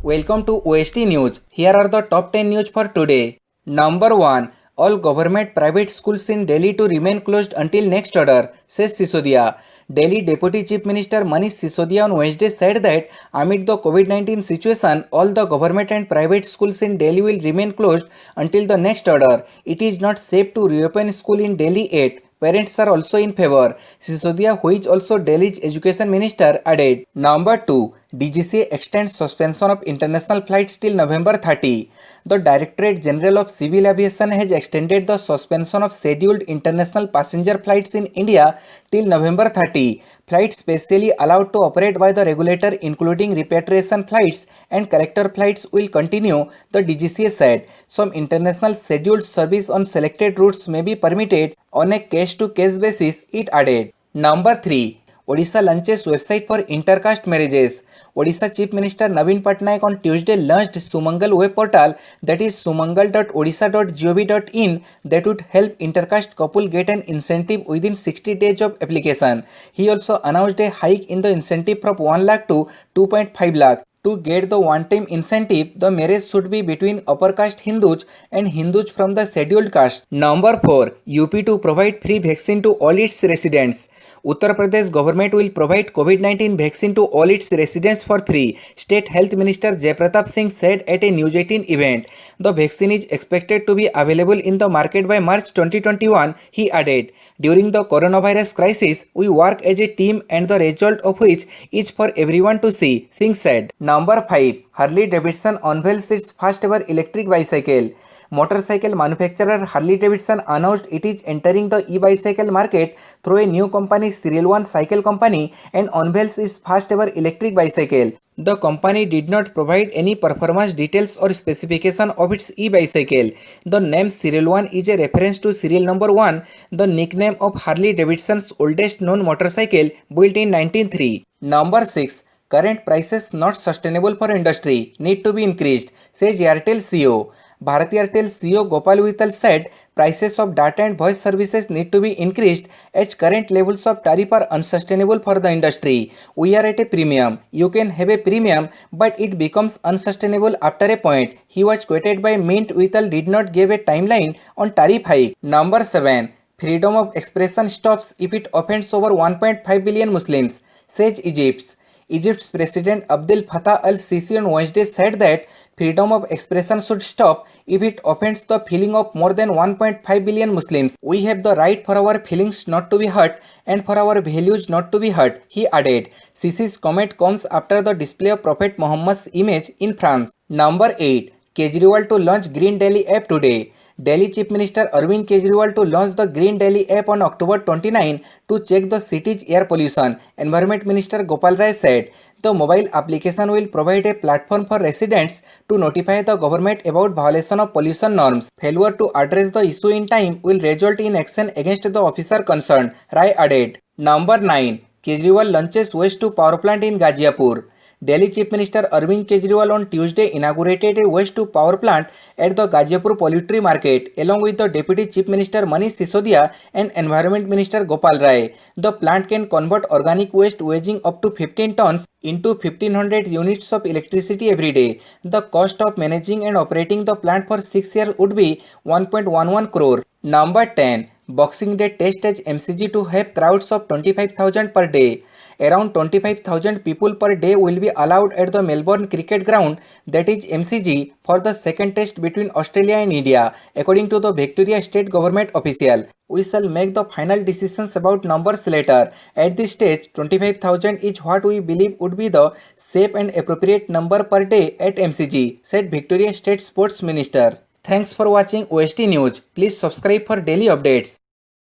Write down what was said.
Welcome to OST News. Here are the top 10 news for today. Number 1. All government private schools in Delhi to remain closed until next order, says Sisodia. Delhi Deputy Chief Minister Manish Sisodia on Wednesday said that amid the COVID-19 situation, all the government and private schools in Delhi will remain closed until the next order. It is not safe to reopen school in Delhi yet. Parents are also in favor. Sisodia, who is also Delhi's education minister, added. Number 2. DGCA extends suspension of international flights till November 30. The Directorate General of Civil Aviation has extended the suspension of scheduled international passenger flights in India till November 30. Flights specially allowed to operate by the regulator, including repatriation flights and character flights, will continue, the DGCA said. Some international scheduled service on selected routes may be permitted on a case-to-case basis, it added. Number 3. Odisha launches website for intercaste marriages. Odisha Chief Minister Naveen Patnaik on Tuesday launched Sumangal web portal, that is sumangal.odisha.gov.in, that would help intercaste couple get an incentive within 60 days of application. He also announced a hike in the incentive from 1 lakh to 2.5 lakh. To get the one-time incentive, the marriage should be between upper caste Hindus and Hindus from the scheduled caste. Number 4. UP to provide free vaccine to all its residents. Uttar Pradesh government will provide COVID-19 vaccine to all its residents for free, State Health Minister Jayapratap Singh said at a News 18 event. The vaccine is expected to be available in the market by March 2021, he added. During the coronavirus crisis, we work as a team and the result of which is for everyone to see, Singh said. Number 5. Harley Davidson unveils its first ever electric bicycle. Motorcycle manufacturer Harley Davidson announced it is entering the e-bicycle market through a new company, Serial One Cycle Company, and unveils its first ever electric bicycle. The company did not provide any performance details or specification of its e-bicycle. The name Serial One is a reference to serial number 1, the nickname of Harley Davidson's oldest known motorcycle, built in 1903. Number 6. Current prices not sustainable for industry, need to be increased, says Airtel CEO. Bharti Airtel CEO Gopal Vittal said prices of data and voice services need to be increased as current levels of tariff are unsustainable for the industry. We are at a premium. You can have a premium, but it becomes unsustainable after a point. He was quoted by Mint. Vittal did not give a timeline on tariff hike. Number 7. Freedom of expression stops if it offends over 1.5 billion Muslims, says Egypt. Egypt's President Abdel Fattah al-Sisi on Wednesday said that freedom of expression should stop if it offends the feeling of more than 1.5 billion Muslims. We have the right for our feelings not to be hurt and for our values not to be hurt, he added. Sisi's comment comes after the display of Prophet Muhammad's image in France. Number 8. Kejriwal to launch Green Delhi app today. Delhi Chief Minister Arvind Kejriwal to launch the Green Delhi app on October 29 to check the city's air pollution, Environment Minister Gopal Rai said. The mobile application will provide a platform for residents to notify the government about violation of pollution norms. Failure to address the issue in time will result in action against the officer concerned, Rai added. Number 9. Kejriwal launches waste to power plant in Ghaziapur. Delhi Chief Minister Arvind Kejriwal on Tuesday inaugurated a waste-to-power plant at the Ghaziapur Poultry Market along with the Deputy Chief Minister Manish Sisodia and Environment Minister Gopal Rai. The plant can convert organic waste weighing up to 15 tons into 1500 units of electricity every day. The cost of managing and operating the plant for 6 years would be 1.11 crore. Number 10. Boxing Day test as MCG to have crowds of 25,000 per day. Around 25,000 people per day will be allowed at the Melbourne Cricket Ground, that is MCG, for the second test between Australia and India, according to the Victoria State Government official. We shall make the final decisions about numbers later. At this stage, 25,000 is what we believe would be the safe and appropriate number per day at MCG, said Victoria State Sports Minister. Thanks for watching OST News. Please subscribe for daily updates.